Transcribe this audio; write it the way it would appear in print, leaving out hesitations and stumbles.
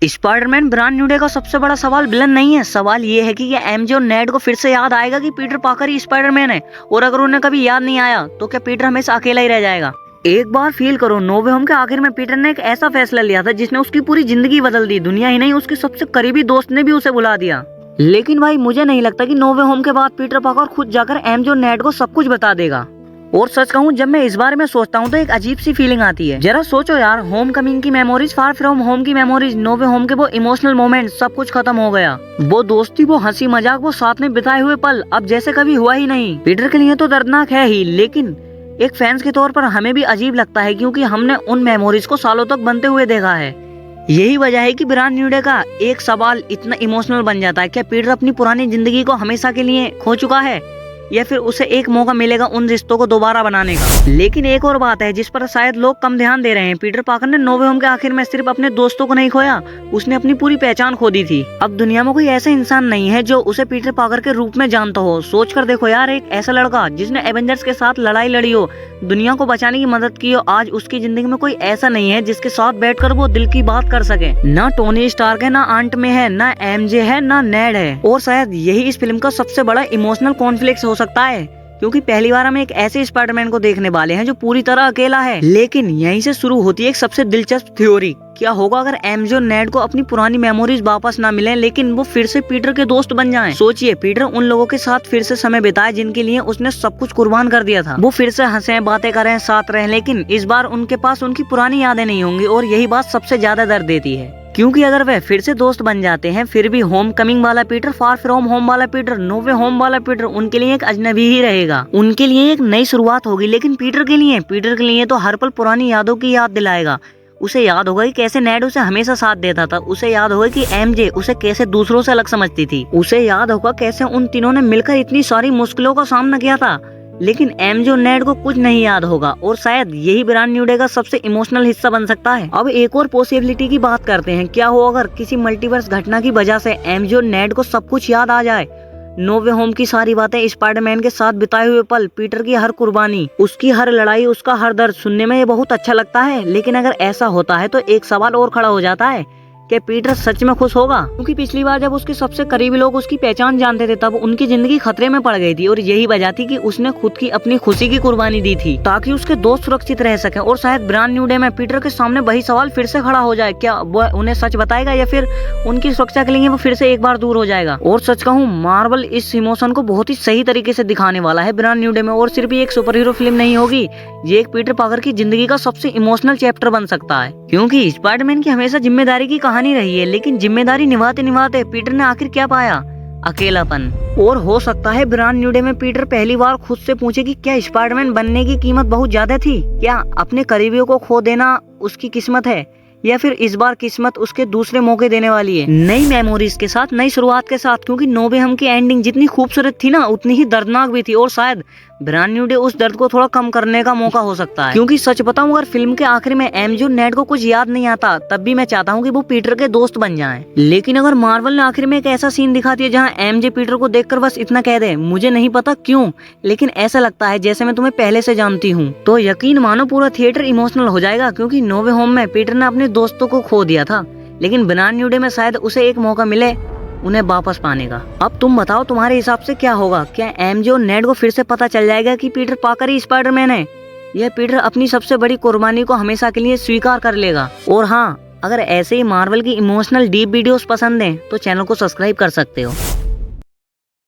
Spiderman brand new day का सबसे बड़ा सवाल विलन नहीं है। सवाल ये है कि ये एमजे और नेड को फिर से याद आएगा कि पीटर पाकर ही स्पाइडरमैन है, और अगर उन्हें कभी याद नहीं आया तो क्या पीटर हमेशा अकेला ही रह जाएगा। एक बार फील करो, नो वे होम के आखिर में पीटर ने एक ऐसा फैसला लिया था जिसने उसकी पूरी जिंदगी बदल दी। दुनिया ही नहीं, उसके सबसे करीबी दोस्त ने भी उसे बुला दिया। लेकिन भाई मुझे नहीं लगता कि नो वे होम के बाद पीटर पाकर खुद जाकर एमजे और नेड को सब कुछ बता देगा। और सच कहूँ, जब मैं इस बारे में सोचता हूँ तो एक अजीब सी फीलिंग आती है। जरा सोचो यार, होम कमिंग की मेमोरीज, फार फ्रॉम होम की मेमोरीज, नो वे होम के वो इमोशनल मोमेंट, सब कुछ खत्म हो गया। वो दोस्ती, वो हंसी मजाक, वो साथ में बिताए हुए पल अब जैसे कभी हुआ ही नहीं। पीटर के लिए तो दर्दनाक है ही, लेकिन एक फैंस के तौर पर हमें भी अजीब लगता है, क्योंकि हमने उन मेमोरीज को सालों तक बनते हुए देखा है। यही वजह है कि ब्रांड न्यू डे का एक सवाल इतना इमोशनल बन जाता है। क्या पीटर अपनी पुरानी जिंदगी को हमेशा के लिए खो चुका है, या फिर उसे एक मौका मिलेगा उन रिश्तों को दोबारा बनाने का। लेकिन एक और बात है जिस पर शायद लोग कम ध्यान दे रहे हैं। पीटर पाकर ने नो वे होम के आखिर में सिर्फ अपने दोस्तों को नहीं खोया, उसने अपनी पूरी पहचान खो दी थी। अब दुनिया में कोई ऐसा इंसान नहीं है जो उसे पीटर पाकर के रूप में जानता हो। सोच कर देखो यार, एक ऐसा लड़का जिसने एवेंजर्स के साथ लड़ाई लड़ी हो, दुनिया को बचाने की मदद की हो, आज उसकी जिंदगी में कोई ऐसा नहीं है जिसके साथ बैठकर वो दिल की बात कर सके। ना टोनी स्टार्क है, ना आंट में है, ना एमजे है, ना नेड है। और शायद यही इस फिल्म का सबसे बड़ा इमोशनल कॉन्फ्लिक्ट हो सकता है, क्योंकि पहली बार हम एक ऐसे स्पाइडरमैन को देखने वाले हैं जो पूरी तरह अकेला है। लेकिन यहीं से शुरू होती है एक सबसे दिलचस्प थ्योरी। क्या होगा अगर एमजे और नेड को अपनी पुरानी मेमोरीज वापस ना मिले, लेकिन वो फिर से पीटर के दोस्त बन जाएं? सोचिए, पीटर उन लोगों के साथ फिर से समय बिताए जिनके लिए उसने सब कुछ कुर्बान कर दिया था। वो फिर से हंसे, बातें करें, साथ रहें, लेकिन इस बार उनके पास उनकी पुरानी यादें नहीं होंगी। और यही बात सबसे ज्यादा दर्द देती है, क्योंकि अगर वे फिर से दोस्त बन जाते हैं, फिर भी होम कमिंग वाला पीटर, फार फ्रॉम होम वाला पीटर, नो वे होम वाला पीटर उनके लिए एक अजनबी ही रहेगा। उनके लिए एक नई शुरुआत होगी। लेकिन पीटर के लिए तो हर पल पुरानी यादों की याद दिलाएगा। उसे याद होगा कि कैसे नेड उसे हमेशा साथ देता था। उसे याद होगा कि एमजे उसे कैसे दूसरों से अलग समझती थी। उसे याद होगा कैसे उन तीनों ने मिलकर इतनी सारी मुश्किलों का सामना किया था। लेकिन एमजे और नेड को कुछ नहीं याद होगा, और शायद यही ब्रांड न्यू डे का सबसे इमोशनल हिस्सा बन सकता है। अब एक और पॉसिबिलिटी की बात करते हैं। क्या हो अगर किसी मल्टीवर्स घटना की वजह से एमजे और नेड को सब कुछ याद आ जाए, नो वे होम की सारी बातें, स्पाइडरमैन के साथ बिताए हुए पल, पीटर की हर कुर्बानी, उसकी हर लड़ाई, उसका हर दर्द। सुनने में ये बहुत अच्छा लगता है, लेकिन अगर ऐसा होता है तो एक सवाल और खड़ा हो जाता है कि पीटर सच में खुश होगा? क्योंकि पिछली बार जब उसके सबसे करीबी लोग उसकी पहचान जानते थे, तब उनकी जिंदगी खतरे में पड़ गई थी। और यही वजह थी कि उसने खुद की अपनी खुशी की कुर्बानी दी थी ताकि उसके दोस्त सुरक्षित रह सकें। और शायद ब्रांड न्यू डे में पीटर के सामने वही सवाल फिर से खड़ा हो जाए। क्या वो उन्हें सच बताएगा, या फिर उनकी सुरक्षा के लिए वो फिर से एक बार दूर हो जाएगा? और सच कहूँ, मार्वल इस इमोशन को बहुत ही सही तरीके से दिखाने वाला है ब्रांड न्यू डे में। और सिर्फ एक सुपर हीरो फिल्म नहीं होगी, ये एक पीटर पाकर की जिंदगी का सबसे इमोशनल चैप्टर बन सकता है। क्योंकि स्पाइडरमैन की हमेशा जिम्मेदारी की कहानी रही है, लेकिन जिम्मेदारी निभाते निभाते पीटर ने आखिर क्या पाया? अकेलापन। और हो सकता है ब्रांड न्यू डे में पीटर पहली बार खुद से पूछे कि क्या स्पाइडरमैन बनने की कीमत बहुत ज्यादा थी? क्या अपने करीबियों को खो देना उसकी किस्मत है, या फिर इस बार किस्मत उसके दूसरे मौके देने वाली है, नई मेमोरीज के साथ, नई शुरुआत के साथ? क्योंकि नो वे होम की एंडिंग जितनी खूबसूरत थी ना, उतनी ही दर्दनाक भी थी। और शायद ब्रांड न्यू डे उस दर्द को थोड़ा कम करने का मौका हो सकता है। क्योंकि सच बताऊं, अगर फिल्म के आखिर में एमजे और नेड को कुछ याद नहीं आता, तब भी मैं चाहता हूं कि वो पीटर के दोस्त बन जाएं। लेकिन अगर मार्वल ने आखिर में एक ऐसा सीन दिखा दिया जहां एमजे पीटर को देखकर बस इतना कह दे, मुझे नहीं पता क्यों, लेकिन ऐसा लगता है जैसे मैं तुम्हें पहले से जानती हूँ, तो यकीन मानो पूरा थिएटर इमोशनल हो जाएगा। क्योंकि नो वे होम में पीटर ने अपने दोस्तों को खो दिया था, लेकिन ब्रांड न्यू डे में शायद उसे एक मौका मिले उन्हें वापस पाने का। अब तुम बताओ, तुम्हारे हिसाब से क्या होगा? क्या एमजे और नेड को फिर से पता चल जाएगा कि पीटर पाकर ही स्पाइडरमैन है, या पीटर अपनी सबसे बड़ी कुर्बानी को हमेशा के लिए स्वीकार कर लेगा? और हाँ, अगर ऐसे ही मार्वल की इमोशनल डीप वीडियोस पसंद हैं तो चैनल को सब्सक्राइब कर सकते हो।